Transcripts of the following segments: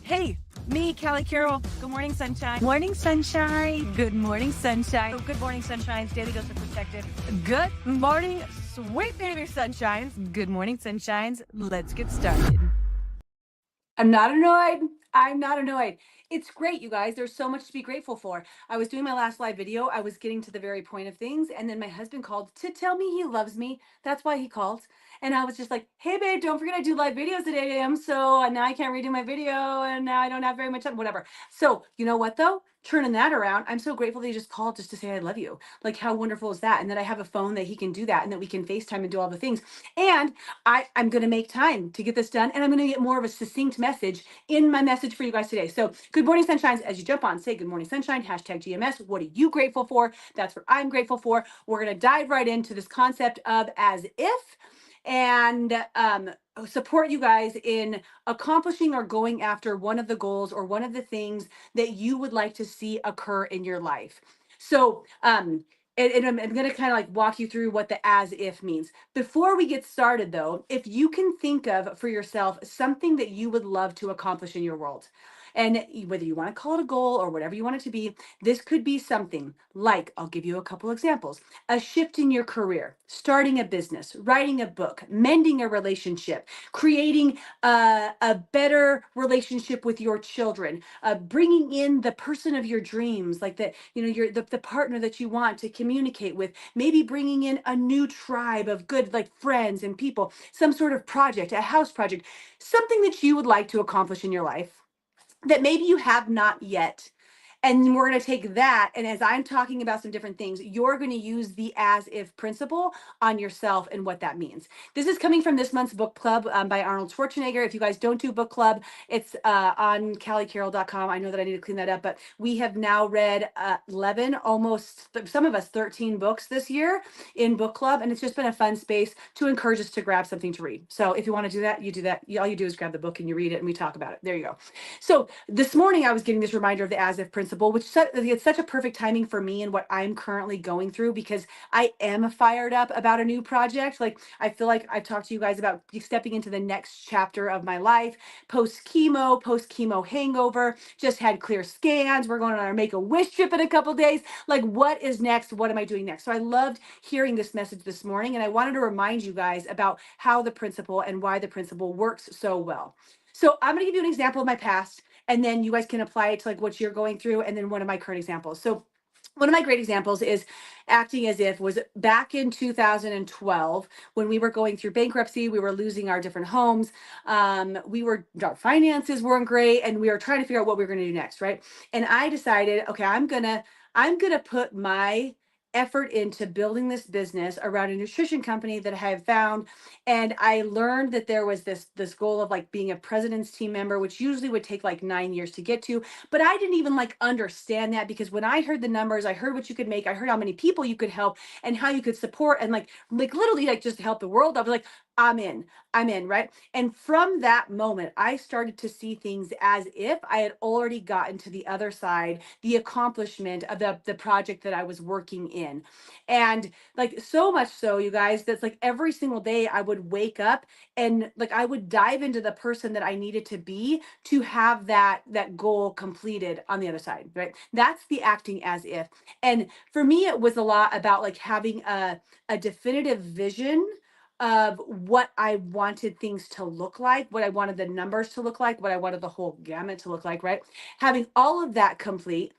Hey, me, Callie Carroll. Good morning, sunshine. Morning, sunshine. Good morning, sunshine. Good morning, sunshines. Daily dose of perspective. Good morning, sweet baby sunshines. Good morning, sunshines. Let's get started. I'm not annoyed. I'm not annoyed. It's great, you guys. There's so much to be grateful for. I was doing my last live video. I was getting to the very point of things. And then my husband called to tell me he loves me. That's why he called. And I was just like, hey, babe, don't forget I do live videos at 8 a.m. So now I can't redo my video. And now I don't have very much time, whatever. So you know what, though? Turning that around, I'm so grateful that he just called just to say I love you. Like, how wonderful is that? And that I have a phone that he can do that and that we can FaceTime and do all the things. And I'm going to make time to get this done. And I'm going to get more of a succinct message in my message for you guys today. So good morning, sunshines. As you jump on, say good morning, sunshine, hashtag GMS. What are you grateful for? That's what I'm grateful for. We're going to dive right into this concept of as if and support you guys in accomplishing or going after one of the goals or one of the things that you would like to see occur in your life. So, and I'm going to kind of like walk you through what the as if means. Before we get started, though, if you can think of for yourself something that you would love to accomplish in your world, and whether you want to call it a goal or whatever you want it to be, this could be something like, I'll give you a couple examples: a shift in your career, starting a business, writing a book, mending a relationship, creating a better relationship with your children, bringing in the person of your dreams, like that, the partner that you want to communicate with, maybe bringing in a new tribe of good, like friends and people, some sort of project, a house project, something that you would like to accomplish in your life that maybe you have not yet. And we're going to take that. And as I'm talking about some different things, you're going to use the as if principle on yourself and what that means. This is coming from this month's book club by Arnold Schwarzenegger. If you guys don't do book club, it's on calliecarroll.com. I know that I need to clean that up, but we have now read 11, almost some of us 13 books this year in book club. And it's just been a fun space to encourage us to grab something to read. So if you want to do that, you do that. All you do is grab the book and you read it and we talk about it. There you go. So this morning I was getting this reminder of the as if principle, which it's such a perfect timing for me and what I'm currently going through, because I am fired up about a new project. Like, I feel like I've talked to you guys about stepping into the next chapter of my life, post chemo hangover, just had clear scans. We're going on our Make-A-Wish trip in a couple days. Like, what is next? What am I doing next? So I loved hearing this message this morning, and I wanted to remind you guys about how the principle and why the principle works so well. So I'm going to give you an example of my past, and then you guys can apply it to like what you're going through, and then one of my current examples. So one of my great examples is acting as if was back in 2012 when we were going through bankruptcy. We were losing our different homes. Our finances weren't great, and we were trying to figure out what we were going to do next, right? And I decided, okay, I'm gonna put my effort into building this business around a nutrition company that I have found. And I learned that there was this goal of like being a president's team member, which usually would take like 9 years to get to. But I didn't even like understand that, because when I heard the numbers, I heard what you could make, I heard how many people you could help and how you could support and like literally like just help the world. I was like, I'm in, right? And from that moment, I started to see things as if I had already gotten to the other side, the accomplishment of the project that I was working in. And like, so much so, you guys, that's like every single day I would wake up and like I would dive into the person that I needed to be to have that goal completed on the other side, right? That's the acting as if. And for me, it was a lot about like having a definitive vision of what I wanted things to look like, what I wanted the numbers to look like, what I wanted the whole gamut to look like, right? Having all of that complete,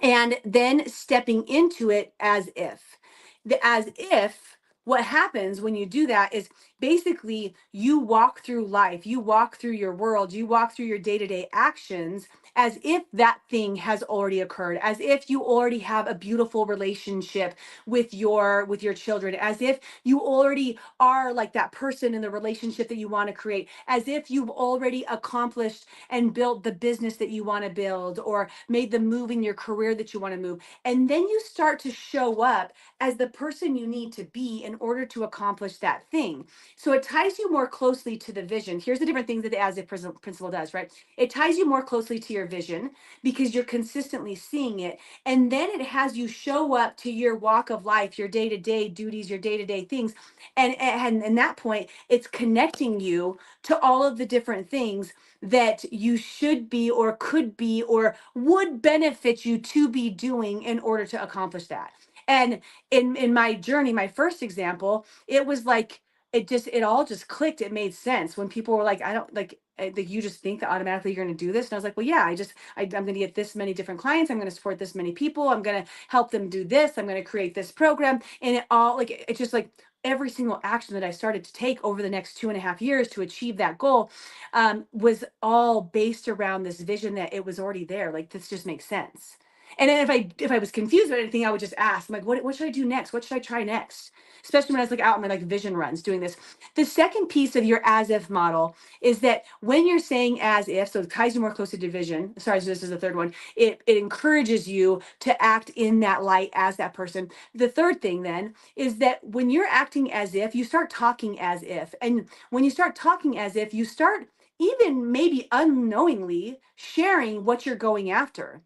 and then stepping into it as if. As if, what happens when you do that is basically you walk through life, you walk through your world, you walk through your day-to-day actions as if that thing has already occurred, as if you already have a beautiful relationship with your children, as if you already are like that person in the relationship that you want to create, as if you've already accomplished and built the business that you want to build, or made the move in your career that you want to move. And then you start to show up as the person you need to be in order to accomplish that thing. So it ties you more closely to the vision. Here's the different things that the as if principle does, right? It ties you more closely to your vision because you're consistently seeing it. And then it has you show up to your walk of life, your day to day duties, your day to day things. And that point, it's connecting you to all of the different things that you should be or could be or would benefit you to be doing in order to accomplish that. And in my journey, my first example, it was like it all just clicked. It made sense when people were like, I don't like you just think that automatically you're going to do this. And I was like, well, yeah, I'm going to get this many different clients. I'm going to support this many people. I'm going to help them do this. I'm going to create this program. And it all like, it's just like every single action that I started to take over the next 2.5 years to achieve that goal was all based around this vision that it was already there. Like, this just makes sense. And then if I was confused about anything, I would just ask, I'm like, what should I do next? What should I try next? Especially when I was like out in my like vision runs doing this. The second piece of your as if model is that when you're saying as if, so it ties you more closely to vision. Sorry, so this is the third one. It encourages you to act in that light as that person. The third thing then is that when you're acting as if, you start talking as if. And when you start talking as if, you start even maybe unknowingly sharing what you're going after.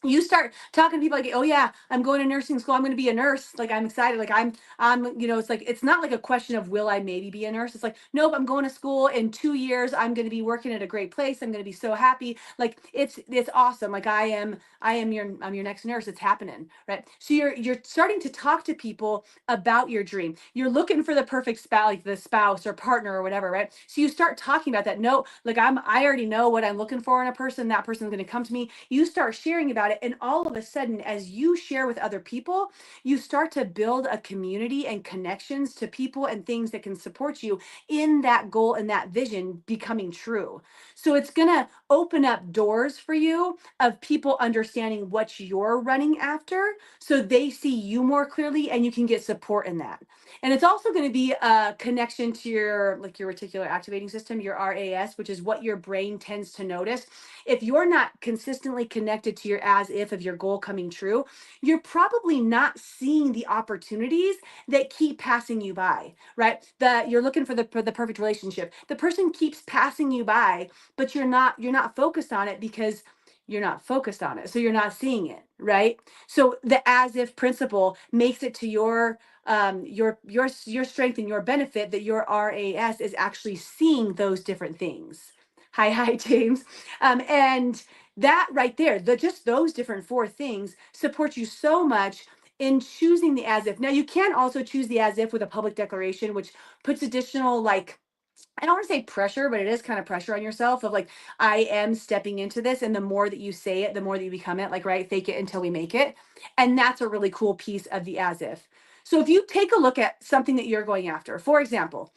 You start talking to people like, oh yeah, I'm going to nursing school, I'm going to be a nurse, like I'm excited, like I'm it's like, it's not like a question of will I maybe be a nurse. It's like, nope, I'm going to school in 2 years, I'm going to be working at a great place, I'm going to be so happy, like it's awesome, like I'm your next nurse, it's happening, right? So you're starting to talk to people about your dream. You're looking for the perfect spouse, like the spouse or partner or whatever, right? So you start talking about that. No, like I already know what I'm looking for in a person, that person's going to come to me. You start sharing about it, and all of a sudden, as you share with other people, you start to build a community and connections to people and things that can support you in that goal and that vision becoming true. So it's going to open up doors for you of people understanding what you're running after, so they see you more clearly and you can get support in that. And it's also going to be a connection to your reticular activating system, your RAS, which is what your brain tends to notice. If you're not consistently connected to your as if of your goal coming true, you're probably not seeing the opportunities that keep passing you by, right? You're looking for the perfect relationship. The person keeps passing you by, but you're not focused on it because you're not focused on it. So you're not seeing it, right? So the as if principle makes it to your strength and your benefit that your RAS is actually seeing those different things. Hi, James. And that right there, just those different four things support you so much in choosing the as if. Now you can also choose the as if with a public declaration, which puts additional like, I don't want to say pressure, but it is kind of pressure on yourself of like, I am stepping into this. And the more that you say it, the more that you become it, like, right? Fake it until we make it. And that's a really cool piece of the as if. So if you take a look at something that you're going after, for example,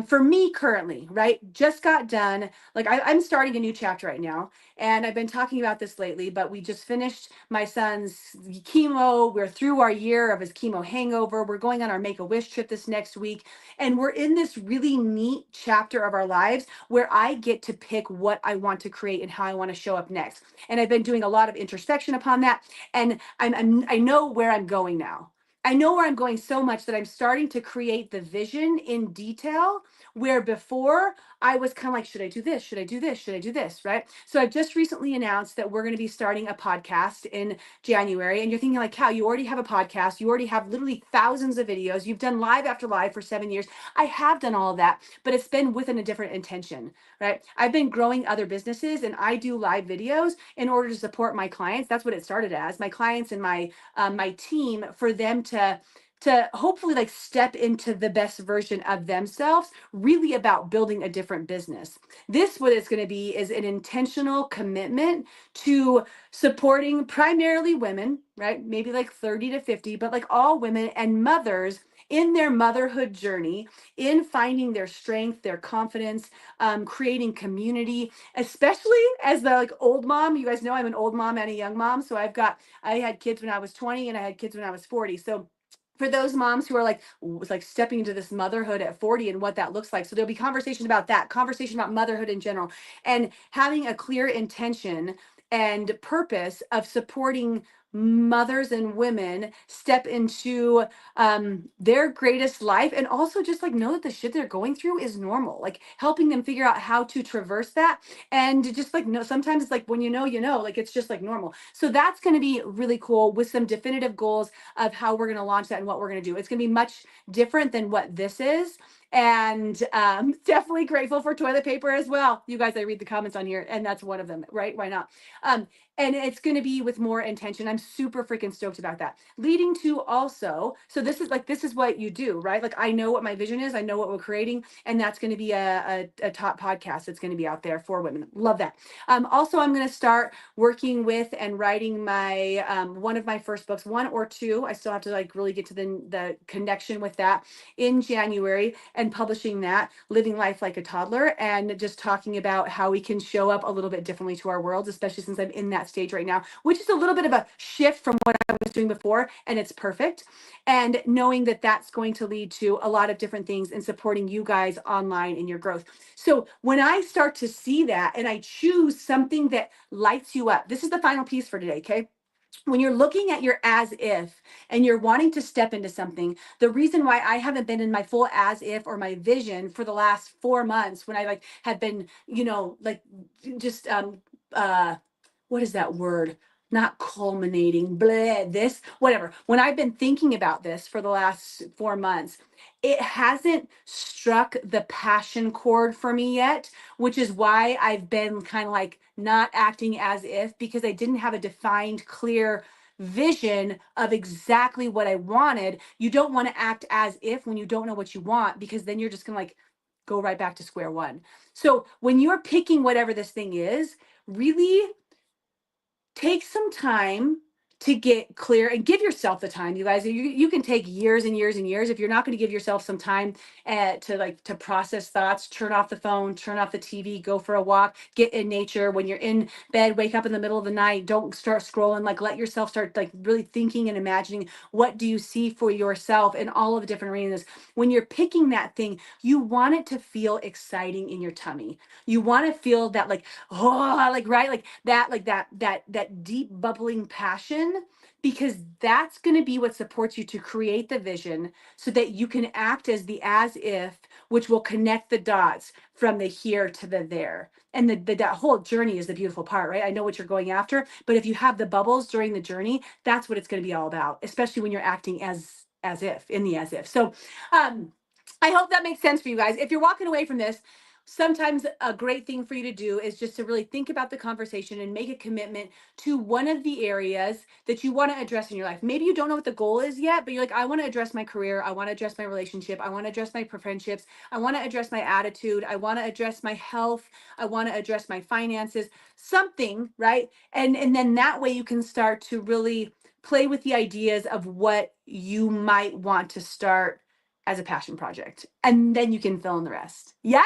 for me currently, right, just got done, like I'm starting a new chapter right now. And I've been talking about this lately, but we just finished my son's chemo. We're through our year of his chemo hangover. We're going on our Make-A-Wish trip this next week. And we're in this really neat chapter of our lives where I get to pick what I want to create and how I want to show up next. And I've been doing a lot of introspection upon that. And I know where I'm going now. I know where I'm going so much that I'm starting to create the vision in detail, where before I was kind of like, should I do this? Should I do this? Should I do this? Right. So I've just recently announced that we're going to be starting a podcast in January. And you're thinking like, Cal, you already have a podcast. You already have literally thousands of videos. You've done live after live for 7 years. I have done all of that, but it's been within a different intention, right? I've been growing other businesses and I do live videos in order to support my clients. That's what it started as, my clients and my team, for them to hopefully like step into the best version of themselves, really about building a different business. This, what it's going to be, is an intentional commitment to supporting primarily women, right? Maybe like 30 to 50, but like all women and mothers in their motherhood journey, in finding their strength, their confidence, creating community, especially as the like old mom. You guys know I'm an old mom and a young mom. So I had kids when I was 20 and I had kids when I was 40. So for those moms who are like stepping into this motherhood at 40 and what that looks like. So there'll be conversations about that, conversation about motherhood in general, and having a clear intention and purpose of supporting mothers and women step into their greatest life, and also just like know that the shit they're going through is normal, like helping them figure out how to traverse that. And just like no, sometimes it's like when you know, like it's just like normal. So that's going to be really cool with some definitive goals of how we're going to launch that and what we're going to do. It's going to be much different than what this is. And definitely grateful for toilet paper as well. You guys, I read the comments on here, and that's one of them, right? Why not? And it's going to be with more intention. I'm super freaking stoked about that. Leading to also, so this is what you do, right? Like I know what my vision is. I know what we're creating, and that's going to be a top podcast that's going to be out there for women. Love that. Also, I'm going to start working with and writing my one of my first books, one or two. I still have to like really get to the connection with that in January, and publishing that, Living Life Like a Toddler, and just talking about how we can show up a little bit differently to our worlds, especially since I'm in that stage right now, which is a little bit of a shift from what I was doing before, and it's perfect. And knowing that that's going to lead to a lot of different things and supporting you guys online in your growth. So when I start to see that and I choose something that lights you up, this is the final piece for today, okay? When you're looking at your as if and you're wanting to step into something, the reason why I haven't been in my full as if or my vision for the last 4 months, when I like had been, you know, like just what is that word? Not culminating, bleh, this, whatever. When I've been thinking about this for the last 4 months, it hasn't struck the passion chord for me yet, which is why I've been kind of like not acting as if, because I didn't have a defined, clear vision of exactly what I wanted. You don't want to act as if when you don't know what you want, because then you're just going to like go right back to square one. So when you're picking whatever this thing is, really take some time to get clear and give yourself the time. You guys, you can take years and years and years. If you're not going to give yourself some time to process thoughts, turn off the phone, turn off the TV, go for a walk, get in nature. When you're in bed, wake up in the middle of the night, don't start scrolling, like let yourself start like really thinking and imagining, what do you see for yourself in all of the different arenas. When you're picking that thing, you want it to feel exciting in your tummy. You want to feel that like, oh, like, right, like that deep bubbling passion, because that's going to be what supports you to create the vision so that you can act as the as if, which will connect the dots from the here to the there. And that whole journey is the beautiful part, right? I know what you're going after, but if you have the bubbles during the journey, that's what it's going to be all about, especially when you're acting as if, in the as if. So I hope that makes sense for you guys. If you're walking away from this, sometimes a great thing for you to do is just to really think about the conversation and make a commitment to one of the areas that you want to address in your life. Maybe you don't know what the goal is yet, but you're like, I want to address my career. I want to address my relationship. I want to address my friendships. I want to address my attitude. I want to address my health. I want to address my finances, something, right? And then that way you can start to really play with the ideas of what you might want to start as a passion project. And then you can fill in the rest. Yeah?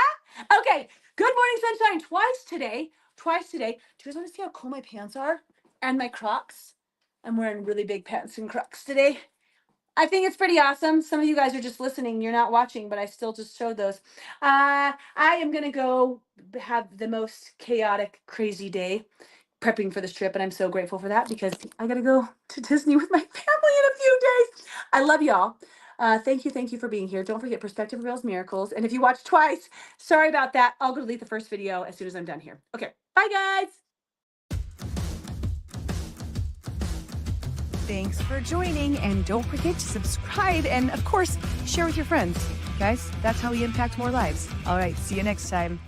Okay. Good morning, sunshine. Twice today. Do you guys want to see how cool my pants are? And my Crocs? I'm wearing really big pants and Crocs today. I think it's pretty awesome. Some of you guys are just listening. You're not watching, but I still just showed those. I am going to go have the most chaotic, crazy day prepping for this trip. And I'm so grateful for that, because I got to go to Disney with my family in a few days. I love y'all. Thank you for being here. Don't forget, Perspective Reveals Miracles. And if you watch twice, sorry about that. I'll go delete the first video as soon as I'm done here. Okay, bye guys. Thanks for joining, and don't forget to subscribe and, of course, share with your friends. Guys, that's how we impact more lives. All right, see you next time.